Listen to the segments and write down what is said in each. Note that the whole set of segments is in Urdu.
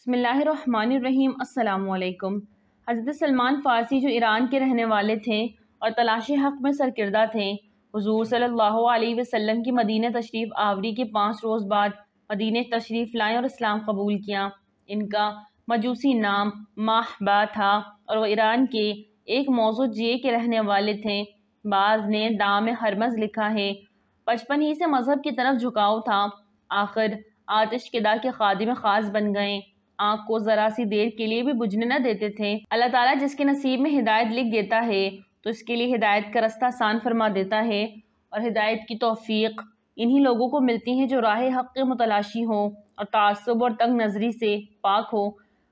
بسم اللہ الرحمن الرحیم۔ السلام علیکم۔ حضرت سلمان فارسی جو ایران کے رہنے والے تھے اور تلاش حق میں سرکردہ تھے، حضور صلی اللہ علیہ وسلم کی مدینہ تشریف آوری کے 5 روز بعد مدینہ تشریف لائیں اور اسلام قبول کیا۔ ان کا مجوسی نام ماہبہ تھا اور وہ ایران کے ایک موضوع جے کے رہنے والے تھے۔ بعض نے دام ہرمز لکھا ہے۔ بچپن ہی سے مذہب کی طرف جھکاؤ تھا، آخر آتش کدا کے خادم خاص بن گئے۔ آنکھ کو ذرا سی دیر کے لیے بھی بجھنے نہ دیتے تھے۔ اللہ تعالیٰ جس کے نصیب میں ہدایت لکھ دیتا ہے تو اس کے لیے ہدایت کا رستہ آسان فرما دیتا ہے، اور ہدایت کی توفیق انہی لوگوں کو ملتی ہے جو راہ حق کے متلاشی ہوں اور تعصب اور تنگ نظری سے پاک ہو۔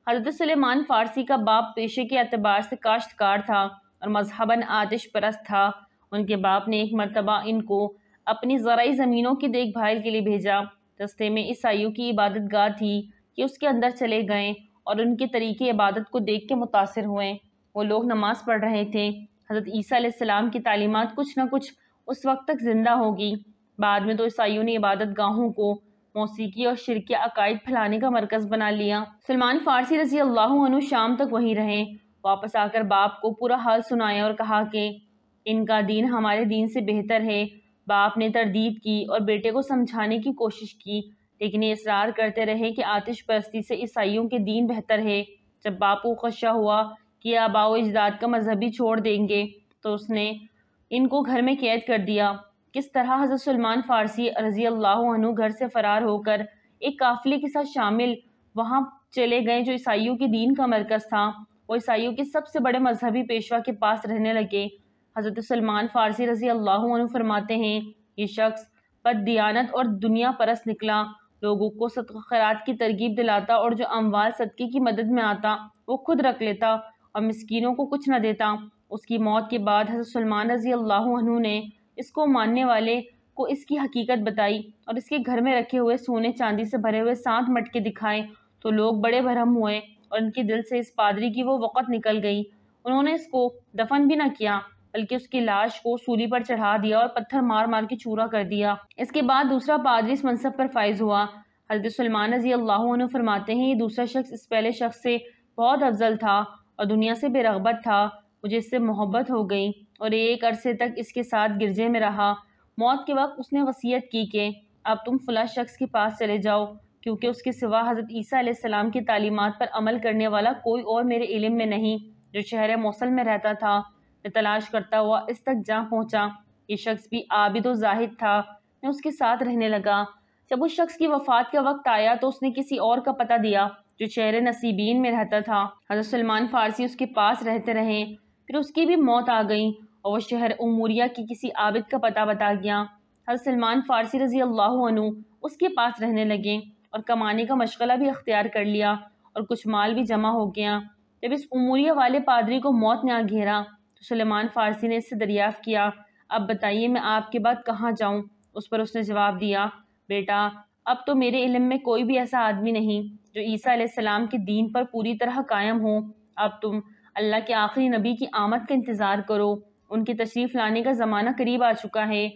حضرت سلیمان فارسی کا باپ پیشے کے اعتبار سے کاشتکار تھا اور مذہباً آتش پرست تھا۔ ان کے باپ نے ایک مرتبہ ان کو اپنی زرعی زمینوں کی دیکھ بھال کے لیے بھیجا۔ رستے میں عیسائیوں کی عبادت گاہ تھی کہ اس کے اندر چلے گئے اور ان کے طریقے عبادت کو دیکھ کے متاثر ہوئے۔ وہ لوگ نماز پڑھ رہے تھے۔ حضرت عیسیٰ علیہ السلام کی تعلیمات کچھ نہ کچھ اس وقت تک زندہ ہوگی۔ بعد میں تو عیسائیوں نے عبادت گاہوں کو موسیقی اور شرکی عقائد پھیلانے کا مرکز بنا لیا۔ سلمان فارسی رضی اللہ عنہ شام تک وہیں رہے۔ واپس آ کر باپ کو پورا حال سنایا اور کہا کہ ان کا دین ہمارے دین سے بہتر ہے۔ باپ نے تردید کی اور بیٹے کو سمجھانے کی کوشش کی، لیکن یہ اصرار کرتے رہے کہ آتش پرستی سے عیسائیوں کے دین بہتر ہے۔ جب باپ کو خدشہ ہوا کہ آباء و اجداد کا مذہب بھی چھوڑ دیں گے تو اس نے ان کو گھر میں قید کر دیا۔ کس طرح حضرت سلمان فارسی رضی اللہ عنہ گھر سے فرار ہو کر ایک قافلے کے ساتھ شامل وہاں چلے گئے جو عیسائیوں کے دین کا مرکز تھا۔ وہ عیسائیوں کے سب سے بڑے مذہبی پیشوا کے پاس رہنے لگے۔ حضرت سلمان فارسی رضی اللہ عنہ فرماتے ہیں، یہ شخص بد دیانت اور دنیا پرست نکلا، لوگوں کو صدقہ خیرات کی ترغیب دلاتا اور جو اموال صدقے کی مدد میں آتا وہ خود رکھ لیتا اور مسکینوں کو کچھ نہ دیتا۔ اس کی موت کے بعد حضرت سلمان رضی اللہ عنہ نے اس کو ماننے والے کو اس کی حقیقت بتائی اور اس کے گھر میں رکھے ہوئے سونے چاندی سے بھرے ہوئے 7 مٹکے دکھائے تو لوگ بڑے برہم ہوئے اور ان کے دل سے اس پادری کی وہ وقت نکل گئی۔ انہوں نے اس کو دفن بھی نہ کیا بلکہ اس کی لاش کو سولی پر چڑھا دیا اور پتھر مار مار کے چورا کر دیا۔ اس کے بعد دوسرا پادری اس منصب پر فائز ہوا۔ حضرت سلمان رضی اللہ عنہ فرماتے ہیں، یہ دوسرا شخص اس پہلے شخص سے بہت افضل تھا اور دنیا سے بے رغبت تھا۔ مجھے اس سے محبت ہو گئی اور ایک عرصے تک اس کے ساتھ گرجے میں رہا۔ موت کے وقت اس نے وصیت کی کہ اب تم فلاں شخص کے پاس چلے جاؤ، کیونکہ اس کے سوا حضرت عیسیٰ علیہ السلام کی تعلیمات پر عمل کرنے والا کوئی اور میرے علم میں نہیں۔ جو شہر موصل میں رہتا تھا میں تلاش کرتا ہوا اس تک جا پہنچا۔ یہ شخص بھی عابد و زاہد تھا۔ میں اس کے ساتھ رہنے لگا۔ جب اس شخص کی وفات کا وقت آیا تو اس نے کسی اور کا پتہ دیا جو شہر نصیبین میں رہتا تھا۔ حضرت سلمان فارسی اس کے پاس رہتے رہے، پھر اس کی بھی موت آ گئی اور وہ شہر اموریہ کی کسی عابد کا پتہ بتا گیا۔ حضرت سلمان فارسی رضی اللہ عنہ اس کے پاس رہنے لگے اور کمانے کا مشغلہ بھی اختیار کر لیا اور کچھ مال بھی جمع ہو گیا۔ جب اس اموریہ والے پادری کو موت نے آ گھیرا تو سلمان فارسی نے اس سے دریافت کیا، اب بتائیے میں آپ کے بعد کہاں جاؤں؟ اس پر اس نے جواب دیا، بیٹا اب تو میرے علم میں کوئی بھی ایسا آدمی نہیں جو عیسیٰ علیہ السلام کے دین پر پوری طرح قائم ہو۔ اب تم اللہ کے آخری نبی کی آمد کا انتظار کرو، ان کے تشریف لانے کا زمانہ قریب آ چکا ہے۔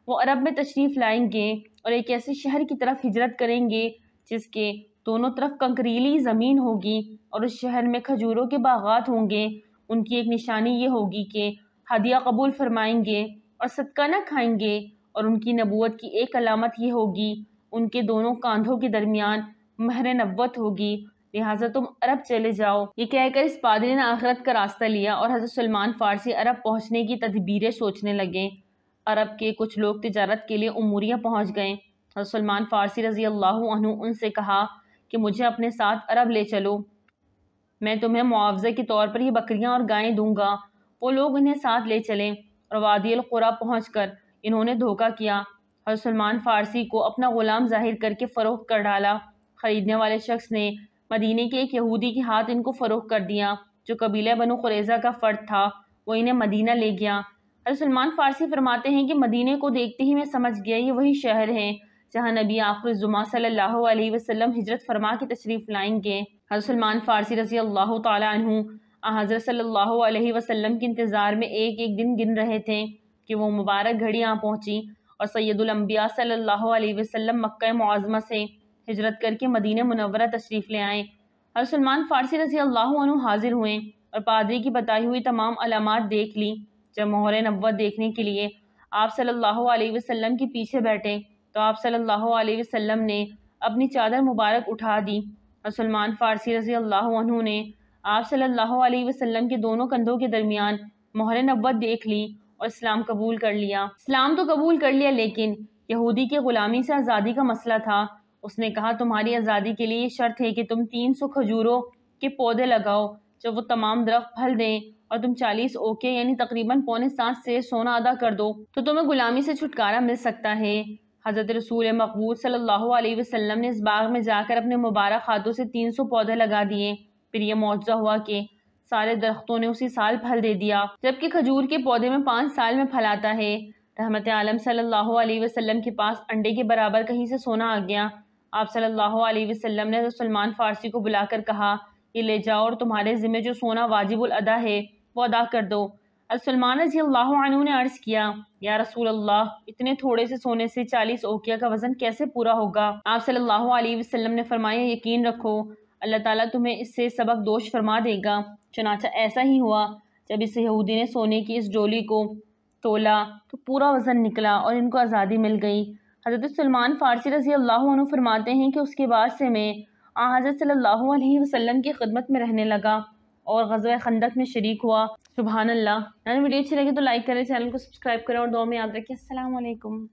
وہ عرب میں تشریف لائیں گے اور ایک ایسے شہر کی طرف ہجرت کریں گے جس کے دونوں طرف کنکریلی زمین ہوگی اور اس شہر میں کھجوروں کے باغات ہوں گے۔ ان کی ایک نشانی یہ ہوگی کہ ہدیہ قبول فرمائیں گے اور صدقہ نہ کھائیں گے، اور ان کی نبوت کی ایک علامت یہ ہوگی ان کے دونوں کاندھوں کے درمیان مہر نبوت ہوگی، لہٰذا تم عرب چلے جاؤ۔ یہ کہہ کر اس پادری نے آخرت کا راستہ لیا اور حضرت سلمان فارسی عرب پہنچنے کی تدبیریں سوچنے لگے۔ عرب کے کچھ لوگ تجارت کے لیے اموریہ پہنچ گئے۔ حضرت سلمان فارسی رضی اللہ عنہ ان سے کہا کہ مجھے اپنے ساتھ عرب لے چلو، میں تمہیں معاوضے کے طور پر یہ بکریاں اور گائیں دوں گا۔ وہ لوگ انہیں ساتھ لے چلے اور وادی القریٰ پہنچ کر انہوں نے دھوکہ کیا۔ حضرت سلمان فارسی کو اپنا غلام ظاہر کر کے فروخت کر ڈالا۔ خریدنے والے شخص نے مدینے کے ایک یہودی کے ہاتھ ان کو فروخت کر دیا جو قبیلہ بنو قریظہ کا فرد تھا۔ وہ انہیں مدینہ لے گیا۔ حضرت سلمان فارسی فرماتے ہیں کہ مدینے کو دیکھتے ہی میں سمجھ گیا یہ وہی شہر ہے جہاں نبی آخر الزماں صلی اللہ علیہ وسلم ہجرت فرما کے تشریف لائیں گے۔ حضرت سلمان فارسی رضی اللہ تعالی عنہ حضرت صلی اللہ علیہ وسلم کے انتظار میں ایک ایک دن گن رہے تھے کہ وہ مبارک گھڑی آ پہنچی اور سید الانبیاء صلی اللہ علیہ وسلم مکہ معظمہ سے ہجرت کر کے مدینہ منورہ تشریف لے آئے۔ حضرت سلمان فارسی رضی اللہ عنہ حاضر ہوئے اور پادری کی بتائی ہوئی تمام علامات دیکھ لی۔ جب مہر نبوت دیکھنے کے لیے آپ صلی اللہ علیہ وسلم کے پیچھے بیٹھے تو آپ صلی اللہ علیہ وسلم نے اپنی چادر مبارک اٹھا دی اور سلمان فارسی رضی اللہ عنہ نے آپ صلی اللہ علیہ وسلم کے دونوں کندھوں کے درمیان مہر نبوت دیکھ لی اور اسلام قبول کر لیا۔ اسلام تو قبول کر لیا، لیکن یہودی کے غلامی سے آزادی کا مسئلہ تھا۔ اس نے کہا تمہاری آزادی کے لیے یہ شرط ہے کہ تم 300 کھجوروں کے پودے لگاؤ، جب وہ تمام درخت پھل دیں اور تم 40 اوکے یعنی تقریباً 7.25 سے سونا ادا کر دو تو تمہیں غلامی سے چھٹکارا مل سکتا ہے۔ حضرت رسول مقبول صلی اللہ علیہ وسلم نے اس باغ میں جا کر اپنے مبارک ہاتھوں سے 300 پودے لگا دیے۔ پھر یہ معجزہ ہوا کہ سارے درختوں نے اسی سال پھل دے دیا، جبکہ کھجور کے پودے میں 5 سال میں پھل آتا ہے۔ رحمت عالم صلی اللہ علیہ وسلم کے پاس انڈے کے برابر کہیں سے سونا آ گیا۔ آپ صلی اللہ علیہ وسلم نے سلمان فارسی کو بلا کر کہا یہ لے جاؤ اور تمہارے ذمہ جو سونا واجب الادا ہے وہ ادا کر دو۔ سلمان رضی اللہ عنہ نے عرض کیا یا رسول اللہ، اتنے تھوڑے سے سونے سے 40 اوقیہ کا وزن کیسے پورا ہوگا؟ آپ صلی اللہ علیہ وسلم نے فرمایا یقین رکھو اللہ تعالیٰ تمہیں اس سے سبق دوش فرما دے گا۔ چنانچہ ایسا ہی ہوا، جب اس یہودی نے سونے کی اس ڈولی کو تولا تو پورا وزن نکلا اور ان کو آزادی مل گئی۔ حضرت سلمان فارسی رضی اللہ عنہ فرماتے ہیں کہ اس کے بعد سے میں حضرت صلی اللہ علیہ وسلم کی خدمت میں رہنے لگا اور غزوہ خندق میں شریک ہوا۔ سبحان اللہ۔ ویڈیو اچھی لگی تو لائک کریں، چینل کو سبسکرائب کریں اور دعا میں یاد رکھیں۔ السلام علیکم۔